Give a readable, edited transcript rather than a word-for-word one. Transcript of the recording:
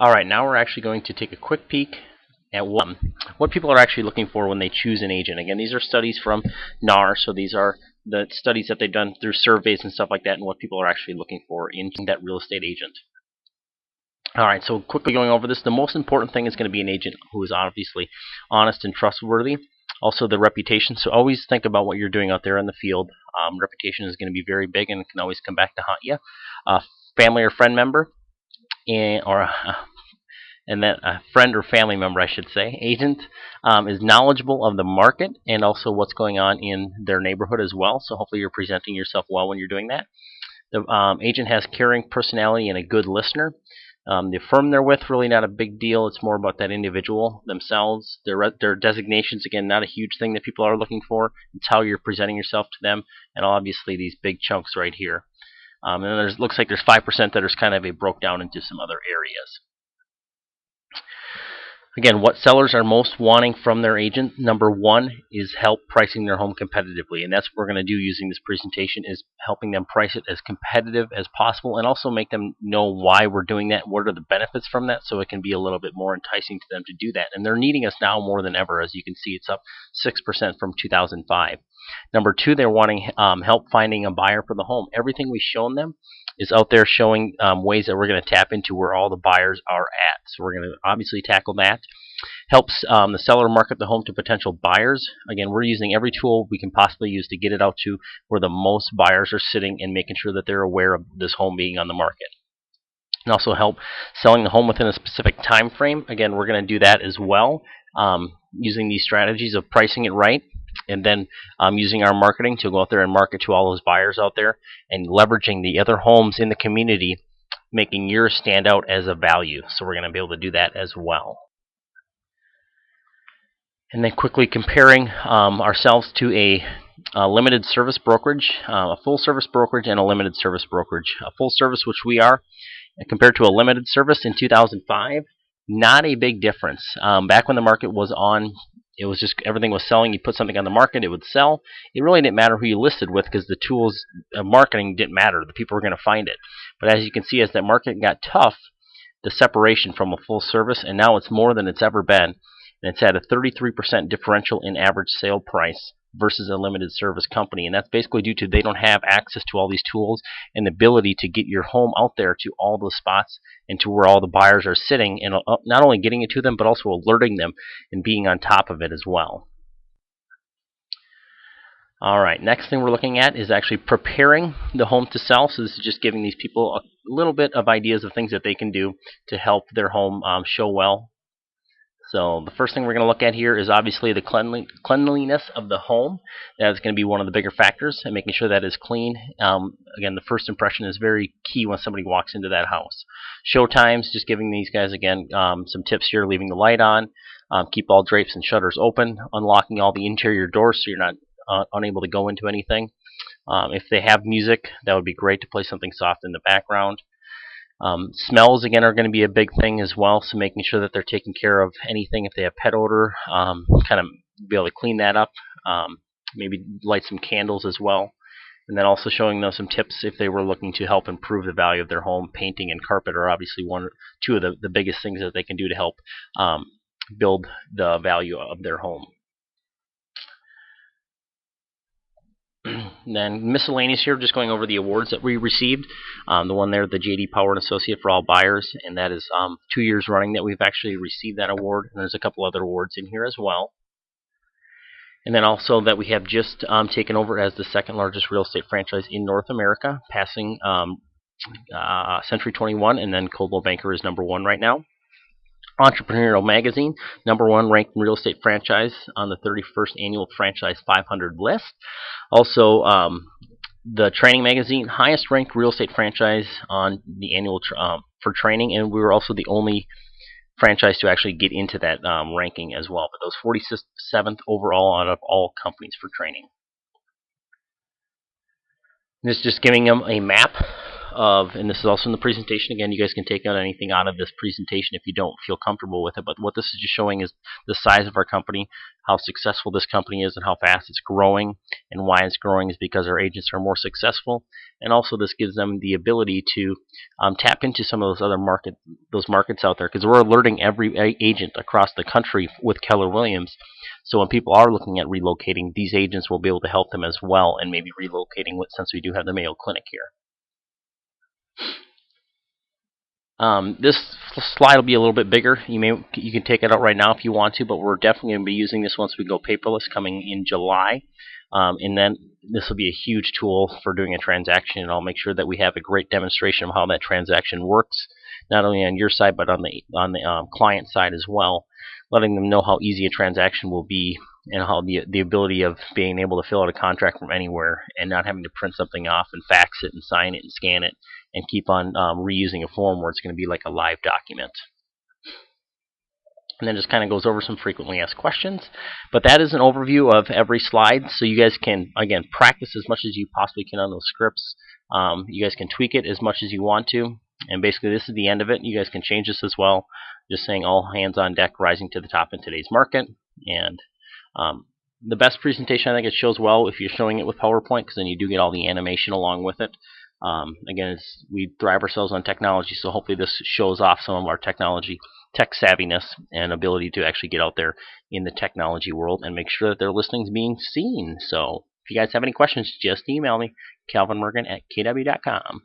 Alright, now we're actually going to take a quick peek at what people are actually looking for when they choose an agent. Again, these are studies from NAR, so these are the studies that they've done through surveys and stuff like that, and what people are actually looking for in that real estate agent. Alright, so quickly going over this, the most important thing is going to be an agent who is obviously honest and trustworthy. Also, the reputation. So always think about what you're doing out there in the field. Reputation is going to be very big and can always come back to haunt you. Family or friend member, and then a friend or family member, I should say. Agent is knowledgeable of the market and also what's going on in their neighborhood as well. So hopefully you're presenting yourself well when you're doing that. The agent has caring personality and a good listener. The firm they're with, really not a big deal. It's more about that individual themselves. Their designations, again, not a huge thing that people are looking for. It's how you're presenting yourself to them, and obviously these big chunks right here. And then looks like there's 5% that is kind of broke down into some other areas. Again, what sellers are most wanting from their agent, number one, is help pricing their home competitively. And that's what we're going to do using this presentation, is helping them price it as competitive as possible and also make them know why we're doing that, what are the benefits from that, so it can be a little bit more enticing to them to do that. And they're needing us now more than ever. As you can see, it's up 6% from 2005. Number two, they're wanting help finding a buyer for the home. Everything we've shown them is out there showing ways that we're going to tap into where all the buyers are at. So we're going to obviously tackle that. Helps the seller market the home to potential buyers. Again, we're using every tool we can possibly use to get it out to where the most buyers are sitting and making sure that they're aware of this home being on the market. And also help selling the home within a specific time frame. Again, we're going to do that as well, using these strategies of pricing it right, and then using our marketing to go out there and market to all those buyers out there, and leveraging the other homes in the community, making yours stand out as a value. So we're going to be able to do that as well. And then quickly comparing ourselves to a limited service brokerage, a full service brokerage, and a limited service brokerage. A full service, which we are, compared to a limited service in 2005, not a big difference. Back when the market was on, it was just everything was selling. You put something on the market, it would sell. It really didn't matter who you listed with, because the tools of marketing didn't matter. The people were going to find it. But as you can see, as that market got tough, the separation from a full service, and now it's more than it's ever been. And it's at a 33% differential in average sale price versus a limited service company. And that's basically due to they don't have access to all these tools and the ability to get your home out there to all those spots and to where all the buyers are sitting, and not only getting it to them, but also alerting them and being on top of it as well. Alright, next thing we're looking at is actually preparing the home to sell. So this is just giving these people a little bit of ideas of things that they can do to help their home show well. So the first thing we're going to look at here is obviously the cleanliness of the home. That is going to be one of the bigger factors, and making sure that is clean. Again, the first impression is very key when somebody walks into that house. Show times, just giving these guys, again, some tips here: leaving the light on, keep all drapes and shutters open, unlocking all the interior doors so you're not unable to go into anything. If they have music, that would be great to play something soft in the background. Smells, again, are going to be a big thing as well, so making sure that they're taking care of anything. If they have pet odor, kind of be able to clean that up. Maybe light some candles as well. And then also showing them some tips if they were looking to help improve the value of their home. Painting and carpet are obviously two of the biggest things that they can do to help build the value of their home. Then miscellaneous here, just going over the awards that we received. The one there, the J.D. Power and Associate for all buyers, and that is 2 years running that we've actually received that award. And there's a couple other awards in here as well. And then also that we have just taken over as the second largest real estate franchise in North America, passing Century 21, and then Coldwell Banker is number 1 right now. Entrepreneurial Magazine, number 1 ranked real estate franchise on the 31st annual Franchise 500 list. Also, the Training Magazine, highest ranked real estate franchise on the annual for training, and we were also the only franchise to actually get into that ranking as well. But those 47th overall out of all companies for training. This is just giving them a map of, and this is also in the presentation, again, you guys can take out anything out of this presentation if you don't feel comfortable with it, but what this is just showing is the size of our company, how successful this company is and how fast it's growing, and why it's growing is because our agents are more successful, and also this gives them the ability to tap into some of those markets out there, because we're alerting every agent across the country with Keller Williams. So when people are looking at relocating, these agents will be able to help them as well, and maybe relocating since we do have the Mayo Clinic here. This slide will be a little bit bigger. You can take it out right now if you want to, but we're definitely going to be using this once we go paperless coming in July. And then this will be a huge tool for doing a transaction, and I'll make sure that we have a great demonstration of how that transaction works, not only on your side but on the client side as well, letting them know how easy a transaction will be and how the ability of being able to fill out a contract from anywhere and not having to print something off and fax it and sign it and scan it and keep on reusing a form where it's going to be like a live document. And then just kind of goes over some frequently asked questions. But that is an overview of every slide, so you guys can, again, practice as much as you possibly can on those scripts. You guys can tweak it as much as you want to, and basically this is the end of it. You guys can change this as well, just saying all hands on deck, rising to the top in today's market. And the best presentation, I think it shows well if you're showing it with PowerPoint, because then you do get all the animation along with it. Again, we thrive ourselves on technology, so hopefully this shows off some of our tech savviness and ability to actually get out there in the technology world and make sure that their listing's being seen. So if you guys have any questions, just email me, calvinmergan@kw.com.